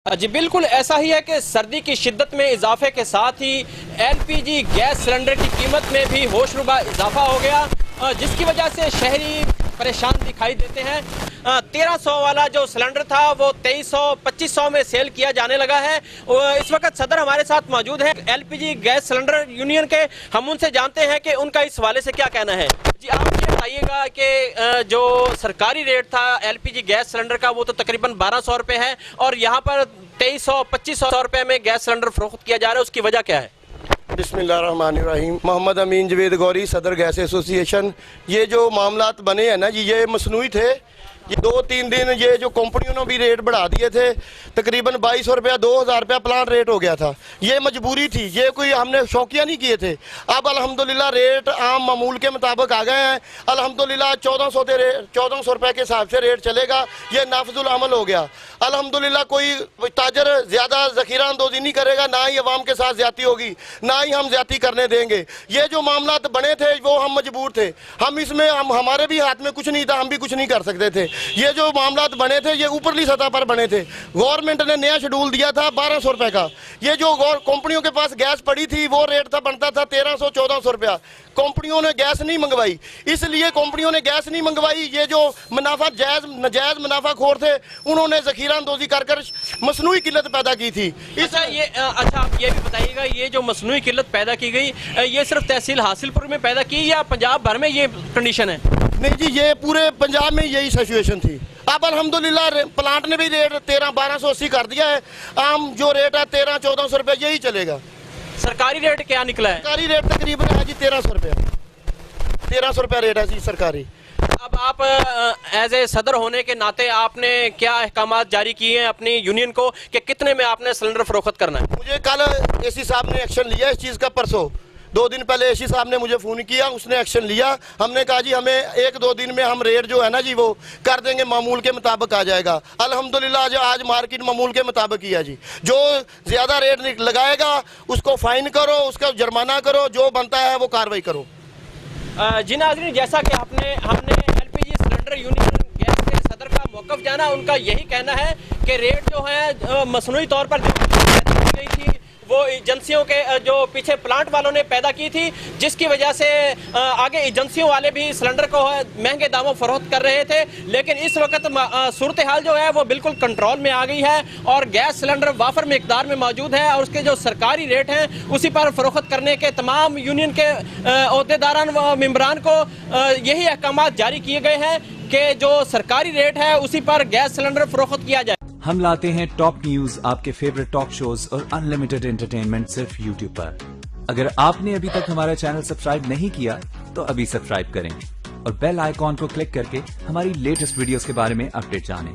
जी बिल्कुल ऐसा ही है कि सर्दी की शिद्दत में इजाफे के साथ ही एलपीजी गैस सिलेंडर की कीमत में भी होशरुबा इजाफा हो गया, जिसकी वजह से शहरी परेशान दिखाई देते हैं। 1300 वाला जो सिलेंडर था वो 2300-2500 में सेल किया जाने लगा है। इस वक्त सदर हमारे साथ मौजूद है एलपीजी गैस सिलेंडर यूनियन के। हम उनसे जानते हैं कि उनका इस हवाले से क्या कहना है। जी आप ये बताइएगा कि जो सरकारी रेट था एलपीजी गैस सिलेंडर का वो तो तकरीबन 1200 रुपये है और यहाँ पर 2300-2500 रुपये में गैस सिलेंडर फरोख्त किया जा रहा है, उसकी वजह क्या है? बिस्मिल्लाहिर्रहमानिर्रहीम। मोहम्मद अमीन जवेद गौरी, सदर गैस एसोसिएशन। ये जो मामलात बने हैं ना जी, ये मसनूई थे। ये 2-3 दिन ये जो कंपनियों ने भी रेट बढ़ा दिए थे, तकरीबन 2200 रुपया 2000 रुपया प्लांट रेट हो गया था। ये मजबूरी थी, ये कोई हमने शौकिया नहीं किए थे। अब अल्हम्दुलिल्लाह रेट आम मामूल के मुताबिक आ गए हैं। अल्हम्दुलिल्लाह 1400 रुपये के हिसाब से रेट चलेगा। ये नाफजुल अमल हो गया। अल्हम्दुलिल्लाह कोई ताजर ज़्यादा ज़ख़ीरा अंदोज़ी नहीं करेगा, ना ही अवाम के साथ ज़्यादती होगी, ना ही हम ज़्यादती करने देंगे। ये जो मामलात बने थे वो हम मजबूर थे। हम इसमें हमारे भी हाथ में कुछ नहीं था, हम भी कुछ नहीं कर सकते थे। ये जो मामलात बने थे ये ऊपरली सतह पर बने थे। गवर्नमेंट ने नया शेड्यूल दिया था 1200 रुपये का। ये जो कंपनियों के पास गैस पड़ी थी वो रेट था बनता था 1300-1400 रुपया। कंपनियों ने गैस नहीं मंगवाई, इसलिए कंपनियों ने गैस नहीं मंगवाई। ये जो मुनाफा नजायज मुनाफाखोर थे उन्होंने ज़ख़ीरा अंदोज़ी कर मसनूई किल्लत पैदा की थी। अच्छा आप ये भी बताइएगा, ये जो मसनूई किल्लत पैदा की गई ये सिर्फ तहसील हासिलपुर में पैदा की या पंजाब भर में ये कंडीशन है? नहीं जी, ये पूरे पंजाब में यही सिचुएशन थी। अब अल्हम्दुलिल्लाह प्लांट ने भी रेट 1280 कर दिया है। आम जो रेट है 1300-1400 रुपये यही चलेगा। सरकारी रेट क्या निकला है? सरकारी रेट तकरीबन है जी 1300 रुपये। 1300 रुपये रेट है जी सरकारी। अब आप एज ए सदर होने के नाते आपने क्या अहकाम जारी किए हैं अपनी यूनियन को कि कितने में आपने सिलेंडर फरोख्त करना है? मुझे कल एसी साहब ने एक्शन लिया इस चीज़ का। परसों 2 दिन पहले एसी साहब ने मुझे फ़ोन किया, उसने एक्शन लिया। हमने कहा जी हमें 1-2 दिन में हम रेट जो है ना जी वो कर देंगे, मामूल के मुताबिक आ जाएगा। अल्हम्दुलिल्लाह आज मार्केट मामूल के मुताबिक ही है जी। जो ज़्यादा रेट लगाएगा उसको फ़ाइन करो, उसका जुर्माना करो, जो बनता है वो कार्रवाई करो। जी नाज़रीन, जैसा कि हमने एलपीजी सिलेंडर यूनियन गैस के सदर का मौक़िफ़ जाना, उनका यही कहना है कि रेट जो है मसनूई तौर पर जो की गई थी वो एजेंसियों के जो पीछे प्लांट वालों ने पैदा की थी, जिसकी वजह से आगे एजेंसियों वाले भी सिलेंडर को महंगे दामों फरोख्त कर रहे थे। लेकिन इस वक्त सूरत हाल जो है वो बिल्कुल कंट्रोल में आ गई है और गैस सिलेंडर वाफर मिकदार में मौजूद है और उसके जो सरकारी रेट हैं उसी पर फरोख्त करने के तमाम यूनियन के अहदेदारान व मेंबरान को यही अहकाम जारी किए गए हैं कि जो सरकारी रेट है उसी पर गैस सिलेंडर फरोख्त किया जाए। हम लाते हैं टॉप न्यूज, आपके फेवरेट टॉक शोज और अनलिमिटेड एंटरटेनमेंट सिर्फ YouTube पर। अगर आपने अभी तक हमारा चैनल सब्सक्राइब नहीं किया तो अभी सब्सक्राइब करें और बेल आइकॉन को क्लिक करके हमारी लेटेस्ट वीडियोस के बारे में अपडेट जानें।